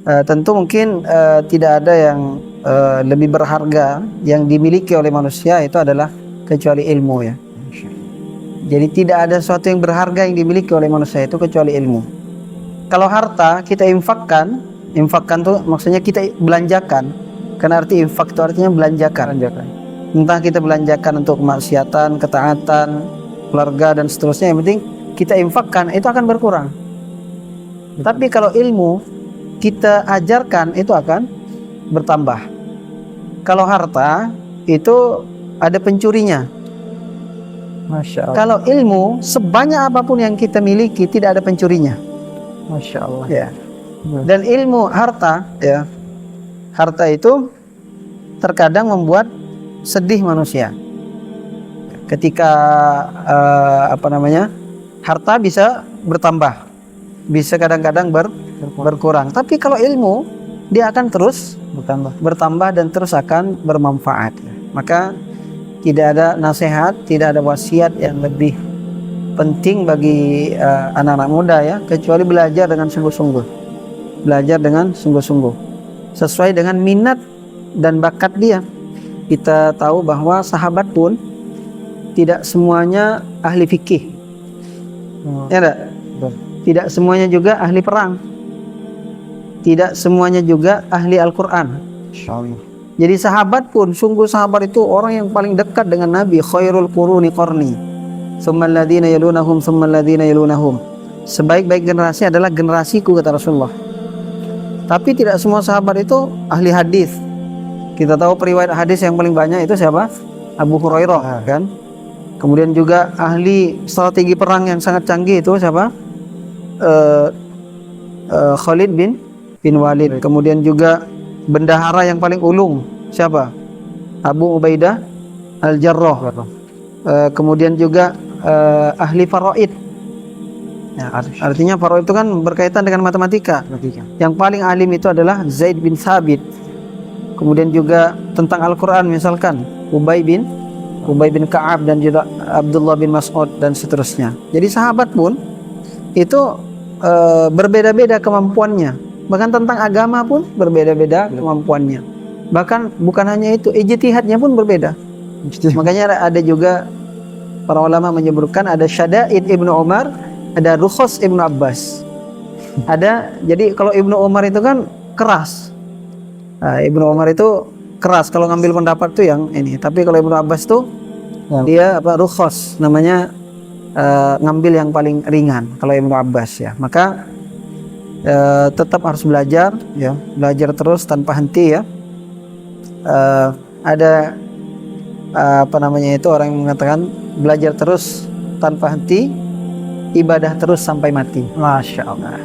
Tentu mungkin tidak ada yang lebih berharga yang dimiliki oleh manusia itu adalah kecuali ilmu ya. Jadi tidak ada sesuatu yang berharga yang dimiliki oleh manusia itu kecuali ilmu. Kalau harta kita infakkan tuh maksudnya kita belanjakan. Karena arti infak itu artinya belanjakan. Entah kita belanjakan untuk kemaksiatan, ketaatan, keluarga dan seterusnya, yang penting kita infakkan itu akan berkurang. Tapi kalau ilmu kita ajarkan itu akan bertambah. Kalau harta itu ada pencurinya. Masya Allah. Kalau ilmu sebanyak apapun yang kita miliki tidak ada pencurinya. Masya Allah. Ya. Dan ilmu harta ya, harta itu terkadang membuat sedih manusia. Ketika harta bisa bertambah, bisa kadang-kadang berkurang. Tapi kalau ilmu dia akan terus bertambah dan terus akan bermanfaat. Maka tidak ada nasihat, tidak ada wasiat yang lebih penting bagi anak-anak muda ya, kecuali belajar dengan sungguh-sungguh. Belajar dengan sungguh-sungguh sesuai dengan minat dan bakat dia. Kita tahu bahwa sahabat pun tidak semuanya ahli fikih. Ya enggak? Tidak semuanya juga ahli perang. Tidak semuanya juga ahli Al-Qur'an. Jadi sahabat pun, sungguh sahabat itu orang yang paling dekat dengan Nabi. Khairul quruni qarni, tsummal ladzina yalunahum, tsummal ladzina yalunahum. Sebaik-baik generasi adalah generasiku, kata Rasulullah. Tapi tidak semua sahabat itu ahli hadis. Kita tahu periwayat hadis yang paling banyak itu siapa? Abu Hurairah kan. Kemudian juga ahli strategi perang yang sangat canggih itu siapa? Khalid bin Walid. Kemudian juga bendahara yang paling ulung siapa? Abu Ubaidah Al-Jarrah. Kemudian juga ahli faraid. Ya, artinya faraid itu kan berkaitan dengan matematika. Yang paling alim itu adalah Zaid bin Thabit. Kemudian juga tentang Al-Quran misalkan Ubay bin Ka'ab dan juga Abdullah bin Mas'ud dan seterusnya. Jadi sahabat pun itu berbeda-beda kemampuannya. Bahkan tentang agama pun berbeda-beda kemampuannya. Bahkan bukan hanya itu, ijtihadnya pun berbeda. Makanya ada juga para ulama menyebutkan ada Syada'id Ibnu Umar, ada Rukhas Ibnu Abbas. Jadi kalau Ibnu Umar itu kan keras. Ibnu Umar itu keras kalau ngambil pendapat tuh yang ini. Tapi kalau Ibnu Abbas tuh dia rukhas, namanya ngambil yang paling ringan kalau Ibnu Abbas ya. Maka tetap harus belajar ya, belajar terus tanpa henti ya. Ada orang yang mengatakan belajar terus tanpa henti, ibadah terus sampai mati. Masya Allah.